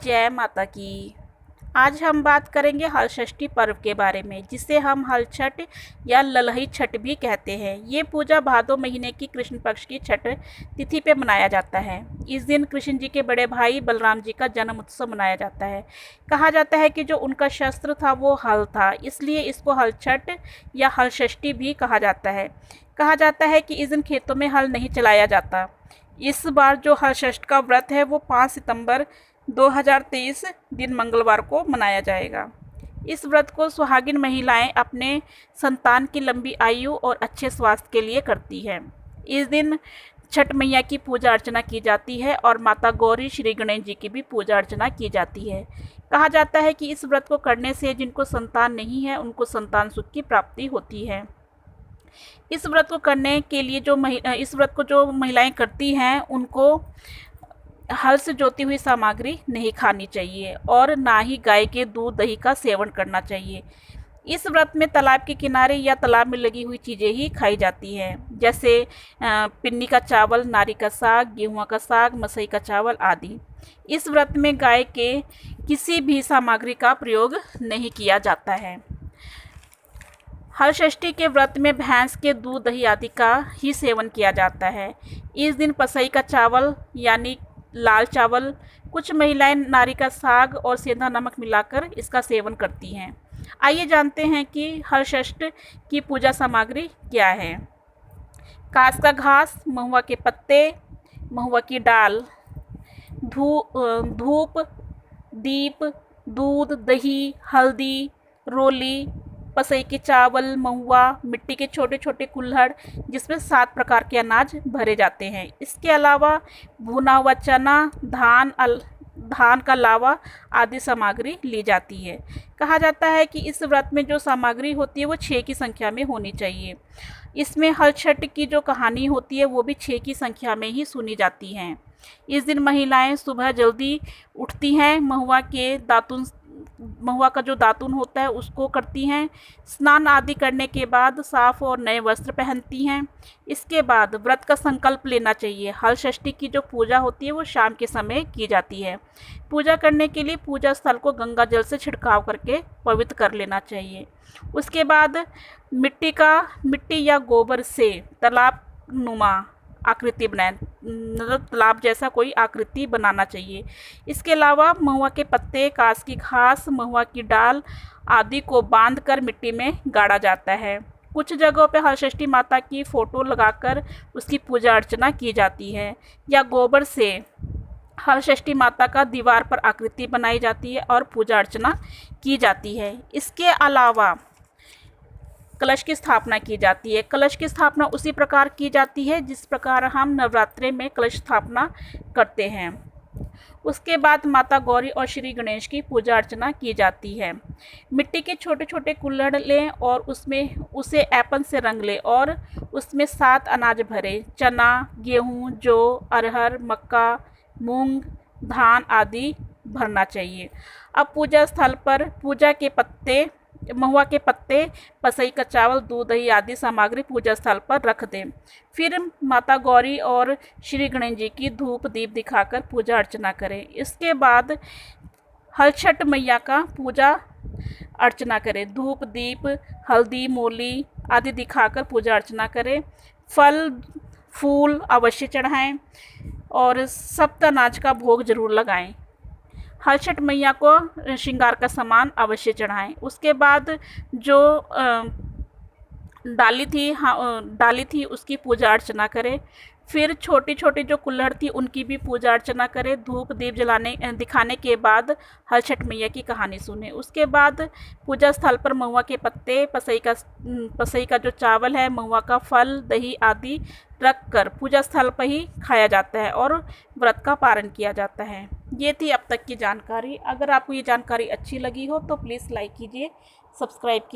जय माता की। आज हम बात करेंगे हल षष्ठी पर्व के बारे में, जिसे हम हल छठ या ललही छठ भी कहते हैं। ये पूजा भादो महीने की कृष्ण पक्ष की छठ तिथि पे मनाया जाता है। इस दिन कृष्ण जी के बड़े भाई बलराम जी का जन्म उत्सव मनाया जाता है। कहा जाता है कि जो उनका शस्त्र था वो हल था, इसलिए इसको हल छठ या हल षष्ठी भी कहा जाता है। कहा जाता है कि इस दिन खेतों में हल नहीं चलाया जाता। इस बार जो हल षष्ठ का व्रत है वो 5 सितंबर 2023 दिन मंगलवार को मनाया जाएगा। इस व्रत को सुहागिन महिलाएं अपने संतान की लंबी आयु और अच्छे स्वास्थ्य के लिए करती हैं। इस दिन छठ मैया की पूजा अर्चना की जाती है और माता गौरी श्री गणेश जी की भी पूजा अर्चना की जाती है। कहा जाता है कि इस व्रत को करने से जिनको संतान नहीं है उनको संतान सुख की प्राप्ति होती है। इस व्रत को करने के लिए इस व्रत को जो महिलाएं करती हैं उनको हल से जोती हुई सामग्री नहीं खानी चाहिए और ना ही गाय के दूध दही का सेवन करना चाहिए। इस व्रत में तालाब के किनारे या तालाब में लगी हुई चीज़ें ही खाई जाती हैं, जैसे पिन्नी का चावल, नारी का साग, गेहुआ का साग, मसई का चावल आदि। इस व्रत में गाय के किसी भी सामग्री का प्रयोग नहीं किया जाता है। हल षष्ठी के व्रत में भैंस के दूध दही आदि का ही सेवन किया जाता है। इस दिन पसई का चावल यानी लाल चावल, कुछ महिलाएं नारी का साग और सेंधा नमक मिलाकर इसका सेवन करती हैं। आइए जानते हैं कि हल षष्ठ की पूजा सामग्री क्या है। कांस का घास, महुआ के पत्ते, महुआ की डाल, धूप, दीप, दूध, दही, हल्दी, रोली, पसई के चावल, महुआ, मिट्टी के छोटे छोटे कुल्हड़ जिसमें 7 प्रकार के अनाज भरे जाते हैं। इसके अलावा भुना हुआ चना, धान का लावा आदि सामग्री ली जाती है। कहा जाता है कि इस व्रत में जो सामग्री होती है वो 6 की संख्या में होनी चाहिए। इसमें हल छठ की जो कहानी होती है वो भी 6 की संख्या में ही सुनी जाती हैं। इस दिन महिलाएं सुबह जल्दी उठती हैं, महुआ का जो दातुन होता है उसको करती हैं। स्नान आदि करने के बाद साफ और नए वस्त्र पहनती हैं। इसके बाद व्रत का संकल्प लेना चाहिए। हल षष्ठी की जो पूजा होती है वो शाम के समय की जाती है। पूजा करने के लिए पूजा स्थल को गंगा जल से छिड़काव करके पवित्र कर लेना चाहिए। उसके बाद मिट्टी या गोबर से तालाब नुमा आकृति बनाएं, मतलब तालाब जैसा कोई आकृति बनाना चाहिए। इसके अलावा महुआ के पत्ते, कांस की घास, महुआ की डाल आदि को बांधकर मिट्टी में गाड़ा जाता है। कुछ जगहों पर हल षष्ठी माता की फ़ोटो लगाकर उसकी पूजा अर्चना की जाती है या गोबर से हल षष्ठी माता का दीवार पर आकृति बनाई जाती है और पूजा अर्चना की जाती है। इसके अलावा कलश की स्थापना की जाती है। कलश की स्थापना उसी प्रकार की जाती है जिस प्रकार हम नवरात्रि में कलश स्थापना करते हैं। उसके बाद माता गौरी और श्री गणेश की पूजा अर्चना की जाती है। मिट्टी के छोटे छोटे कुल्हड़ लें और उसे ऐपन से रंग लें और उसमें 7 अनाज भरें। चना, गेहूँ, जौ, अरहर, मक्का, मूंग, धान आदि भरना चाहिए। अब पूजा स्थल पर महुआ के पत्ते, पसई का चावल, दूध दही आदि सामग्री पूजा स्थल पर रख दें। फिर माता गौरी और श्री गणेश जी की धूप दीप दिखाकर पूजा अर्चना करें। इसके बाद हल छठ मैया का पूजा अर्चना करें। धूप दीप, हल्दी, मूली आदि दिखाकर पूजा अर्चना करें। फल फूल अवश्य चढ़ाएं और सप्त अनाज का भोग जरूर लगाएं। हल छठ मैया को श्रृंगार का सामान अवश्य चढ़ाएं। उसके बाद जो डाली थी उसकी पूजा अर्चना करें। फिर छोटी छोटी जो कुल्हड़ थी उनकी भी पूजा अर्चना करें। धूप दीप दिखाने के बाद हल छठ मैया की कहानी सुने। उसके बाद पूजा स्थल पर महुआ के पत्ते, पसई का जो चावल है, महुआ का फल, दही आदि रख कर पूजा स्थल पर ही खाया जाता है और व्रत का पारण किया जाता है। ये थी अब तक की जानकारी। अगर आपको ये जानकारी अच्छी लगी हो तो प्लीज़ लाइक कीजिए, सब्सक्राइब कीजिए।